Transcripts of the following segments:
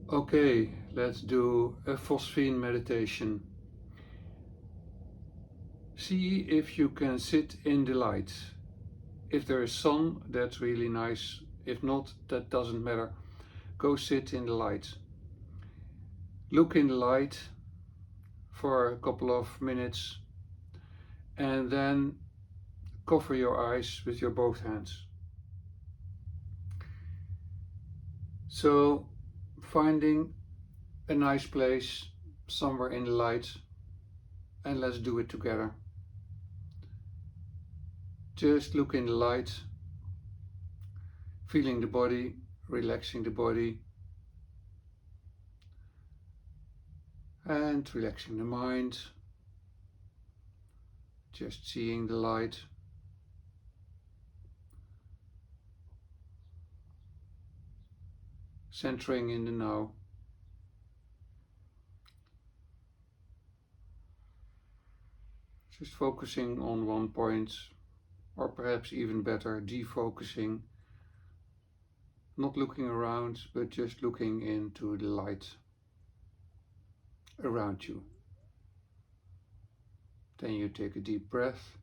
Okay, let's do a Phosphene meditation. See if you can sit in the light. If there is sun, that's really nice. If not, that doesn't matter. Go sit in the light. Look in the light for a couple of minutes and then cover your eyes with your both hands. So, finding a nice place somewhere in the light, and let's do it together. Just look in the light, feeling the body, relaxing the body, and relaxing the mind, just seeing the light. Centering in the now. Just focusing on one point, or perhaps even better, defocusing. Not looking around, but just looking into the light around you. Then you take a deep breath,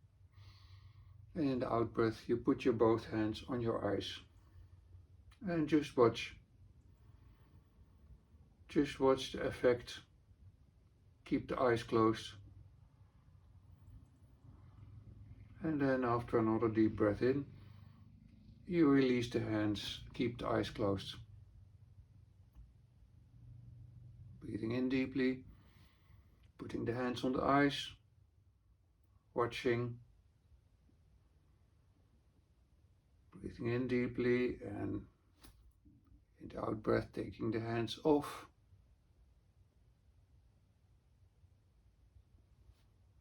and in the out breath you put your both hands on your eyes and just watch. Just watch the effect. Keep the eyes closed. And then after another deep breath in, you release the hands, keep the eyes closed. Breathing in deeply, putting the hands on the eyes, watching. Breathing in deeply and in the out breath taking the hands off.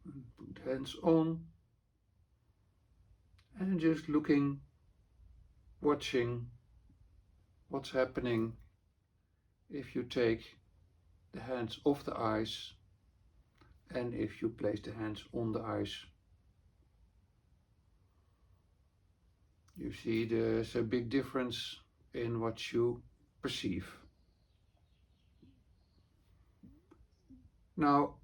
And put hands on. And just looking, watching what's happening if you take the hands off the eyes and if you place the hands on the eyes. You see there's a big difference in what you perceive. Now,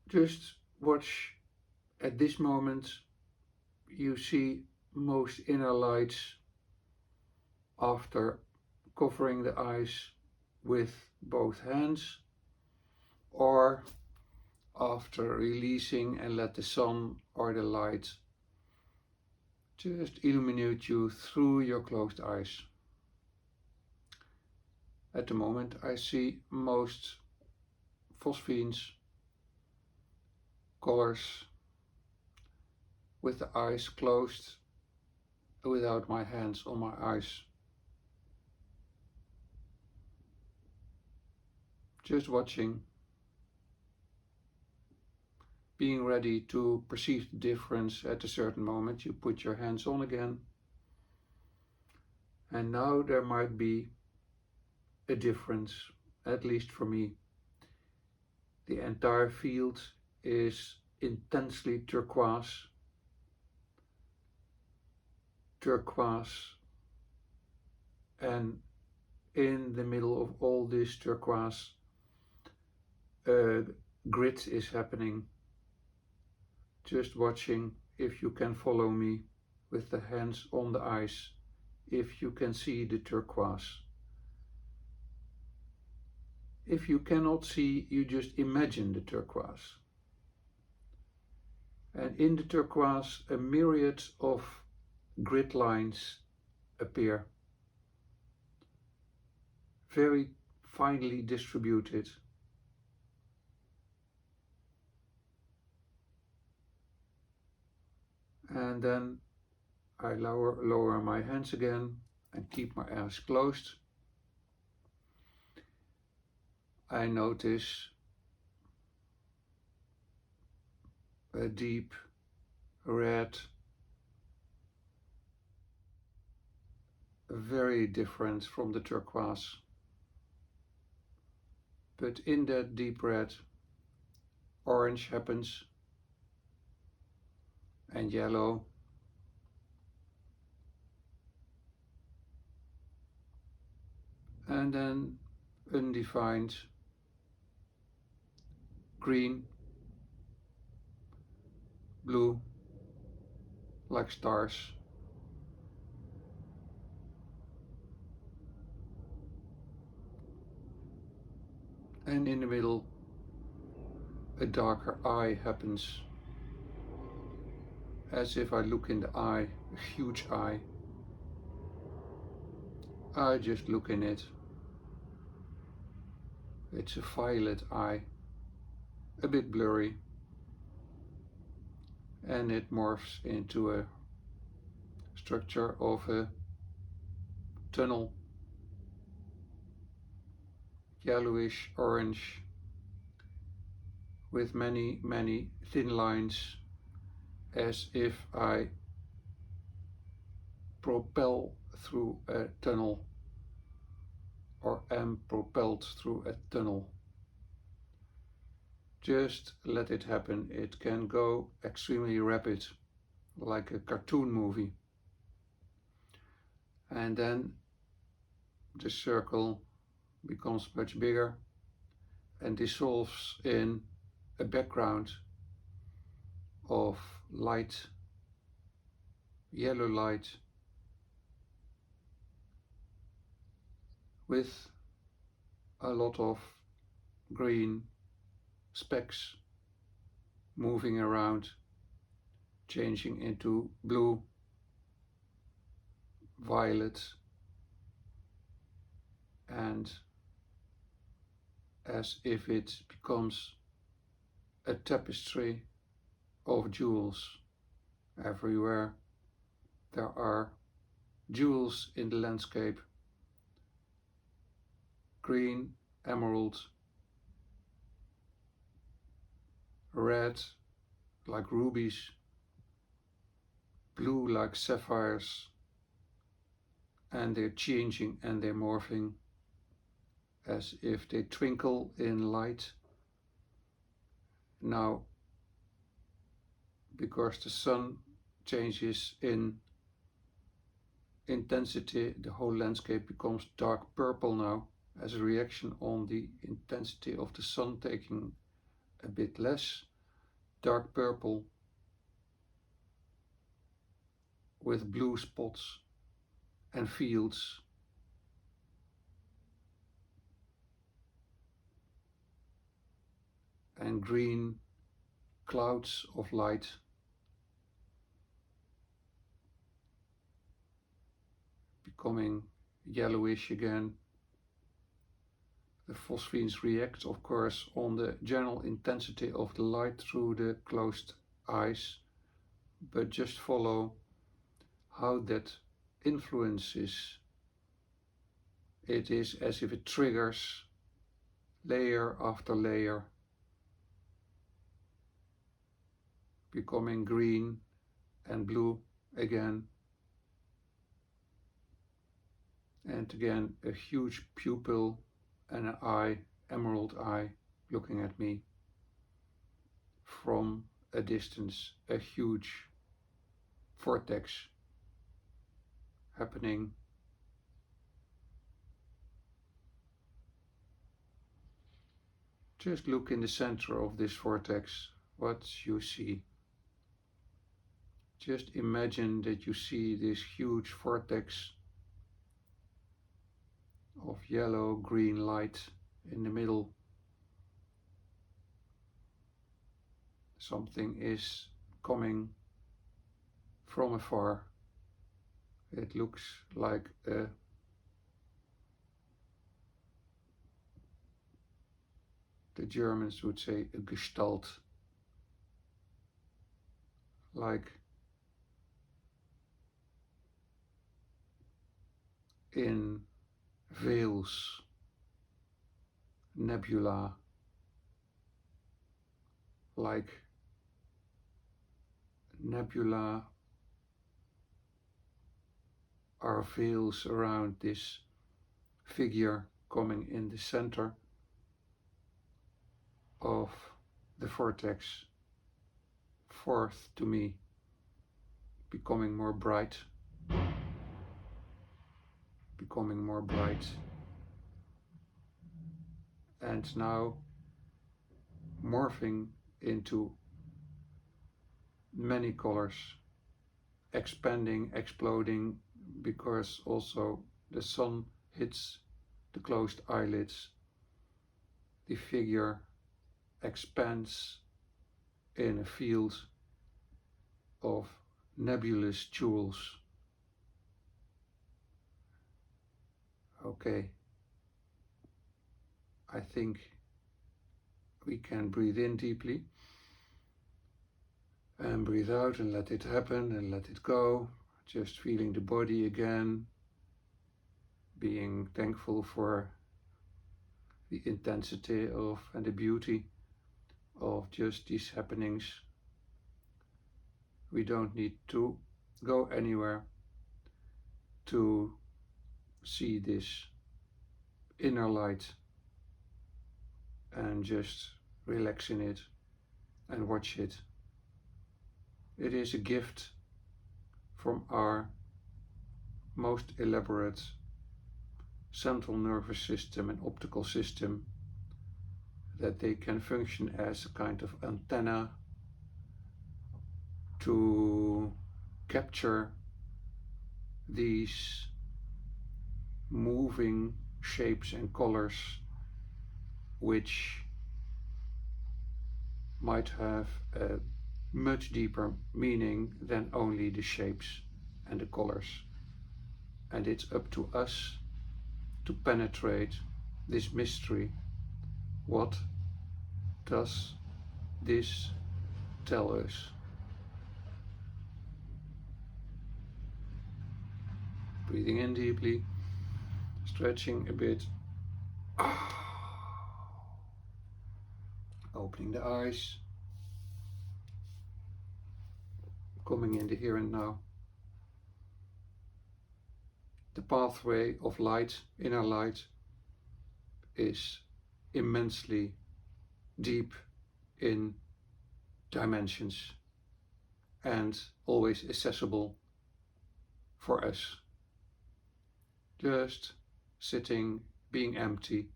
just watch at this moment. You see most inner lights after covering the eyes with both hands, or after releasing and let the sun or the light just illuminate you through your closed eyes. At the moment I see most Phosphenes colors with the eyes closed without my hands on my eyes. Just watching, being ready to perceive the difference at a certain moment. You put your hands on again, and now there might be a difference, at least for me. The entire field is intensely turquoise, and in the middle of all this turquoise, a grid is happening. Just watching if you can follow me with the hands on the eyes, if you can see the turquoise. If you cannot see, you just imagine the turquoise. And in the turquoise, a myriad of grid lines appear, very finely distributed. And then I lower my hands again and keep my eyes closed. I notice a deep red, very different from the turquoise. But in that deep red, orange happens, and yellow, and then undefined green, blue, like stars, and in the middle a darker eye happens, as if I look in the eye, a huge eye. I just look in it. It's a violet eye, a bit blurry, and it morphs into a structure of a tunnel, yellowish orange, with many, many thin lines, as if I propel through a tunnel or am propelled through a tunnel. Just let it happen. It can go extremely rapid, like a cartoon movie. And then the circle becomes much bigger and dissolves in a background of light, yellow light, with a lot of green specks moving around, changing into blue, violet, and as if it becomes a tapestry of jewels. Everywhere there are jewels in the landscape: green, emerald, red like rubies, blue like sapphires, and they're changing and they're morphing as if they twinkle in light. Now, because the sun changes in intensity, the whole landscape becomes dark purple now, as a reaction on the intensity of the sun taking a bit less. Dark purple with blue spots and fields. And green clouds of light. Becoming yellowish again. The phosphenes react, of course, on the general intensity of the light through the closed eyes, but just follow how that influences. It is as if it triggers layer after layer, becoming green and blue again, and again a huge pupil and an eye, emerald eye, looking at me from a distance, a huge vortex happening. Just look in the center of this vortex, what you see. Just imagine that you see this huge vortex of yellow, green light in the middle. Something is coming from afar. It looks like the Germans would say a gestalt, like in veils, nebula, like nebula are veils around this figure coming in the center of the vortex, forth to me, becoming more bright, becoming more bright, and now morphing into many colors, expanding, exploding, because also the sun hits the closed eyelids. The figure expands in a field of nebulous jewels. Okay, I think we can breathe in deeply and breathe out and let it happen and let it go. Just feeling the body again, being thankful for the intensity of and the beauty of just these happenings. We don't need to go anywhere to see this inner light and just relax in it and watch it. It is a gift from our most elaborate central nervous system and optical system, that they can function as a kind of antenna to capture these moving shapes and colors, which might have a much deeper meaning than only the shapes and the colors. And it's up to us to penetrate this mystery. What does this tell us? Breathing in deeply, stretching a bit, opening the eyes, coming in the here and now. The pathway of light, inner light, is immensely deep in dimensions and always accessible for us. Just sitting, being empty,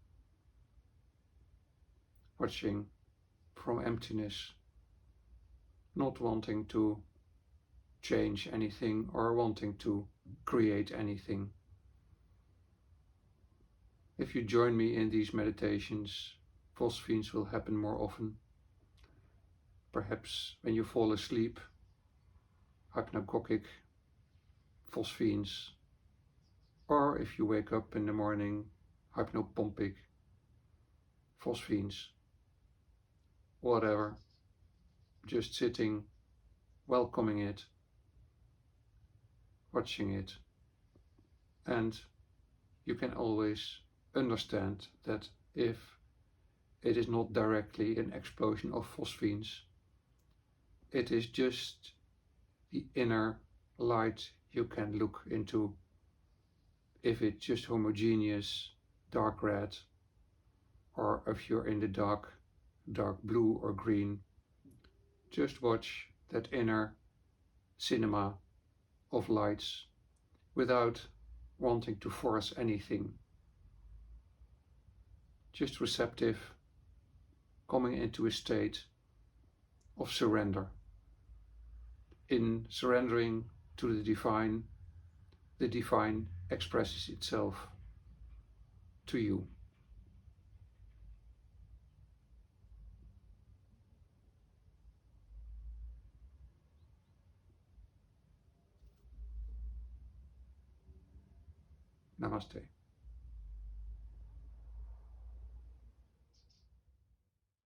watching from emptiness, not wanting to change anything or wanting to create anything. If you join me in these meditations, Phosphenes will happen more often. Perhaps when you fall asleep, hypnagogic Phosphenes, or if you wake up in the morning, hypnopompic Phosphenes, whatever, just sitting, welcoming it, watching it, and you can always understand that if it is not directly an explosion of Phosphenes, it is just the inner light you can look into. If it's just homogeneous dark red, or if you're in the dark blue or green, just watch that inner cinema of lights without wanting to force anything. Just receptive, coming into a state of surrender. In surrendering to the divine expresses itself to you. Namaste.